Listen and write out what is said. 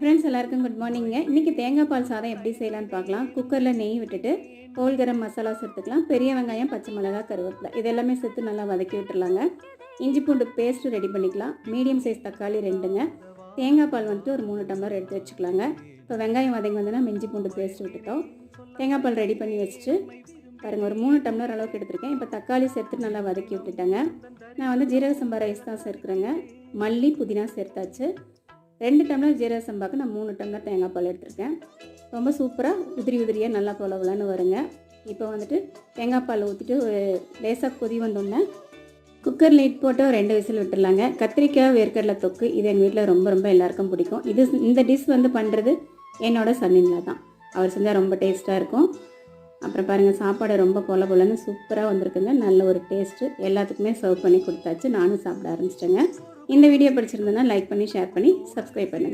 Friends எல்லாருக்கும் good மார்னிங்க. இன்றைக்கி தேங்காய் பால் சாதம் எப்படி செய்யலான்னு பார்க்கலாம். குக்கரில் நெய் விட்டுட்டு ஹோல் கரம் மசாலா சேர்த்துக்கலாம். பெரிய வெங்காயம், பச்சை மிளகாய், கருவேப்பிலை இது எல்லாமே சேர்த்து நல்லா வதக்கி விட்டுறலாங்க. இஞ்சி பூண்டு பேஸ்ட்டு ரெடி பண்ணிக்கலாம். மீடியம் சைஸ் தக்காளி 2ங்க. தேங்காய் பால் வந்துட்டு ஒரு 3 டம்ளர் எடுத்து வச்சுக்கலாங்க. இப்போ வெங்காயம் வதங்கி வந்தோன்னா இஞ்சி பூண்டு பேஸ்ட் விட்டுட்டோம். தேங்காய் பால் ரெடி பண்ணி வச்சுட்டு பாருங்கள், ஒரு 3 டம்ளர் அளவுக்கு எடுத்திருக்கேன். இப்போ தக்காளி சேர்த்து நல்லா வதக்கி விட்டுட்டேங்க. நான் வந்து ஜீரக சம்பா ரைஸ் தான் சேர்க்குறேங்க. மல்லி புதினா சேர்த்தாச்சு. 2 டம்ளர் ஜீரக சம்பாவுக்கு நான் 3 டம்ளர் தேங்காய் பால் எடுத்திருக்கேன். ரொம்ப சூப்பராக உதிரியாக நல்லா பொலன்னு வருங்க. இப்போ வந்துட்டு தேங்காய் பால் ஊற்றிட்டு ஒரு லேசாக கொதி வந்தோடனே குக்கர் லிட் போட்டு 2 விசில் விட்டுடலாங்க. கத்திரிக்காய் வேர்க்கடலை தொக்கு இது எங்கள் வீட்டில் ரொம்ப எல்லாருக்கும் பிடிக்கும். இந்த டிஷ் வந்து பண்ணுறது என்னோட சன்னின்ல தான். அவர் செஞ்சால் ரொம்ப டேஸ்ட்டாக இருக்கும். அப்புறம் பாருங்கள், சாப்பாடு ரொம்ப பொலன்னு சூப்பராக வந்திருக்குங்க. நல்ல ஒரு டேஸ்ட்டு. எல்லாத்துக்குமே சர்வ் பண்ணி கொடுத்தாச்சு. நானும் சாப்பிட ஆரம்பிச்சிட்டேங்க. இந்த வீடியோ பிடிச்சிருந்தேன்னா லைக் பண்ணி, ஷேர் பண்ணி, சப்ஸ்கிரைப் பண்ணுங்கள்.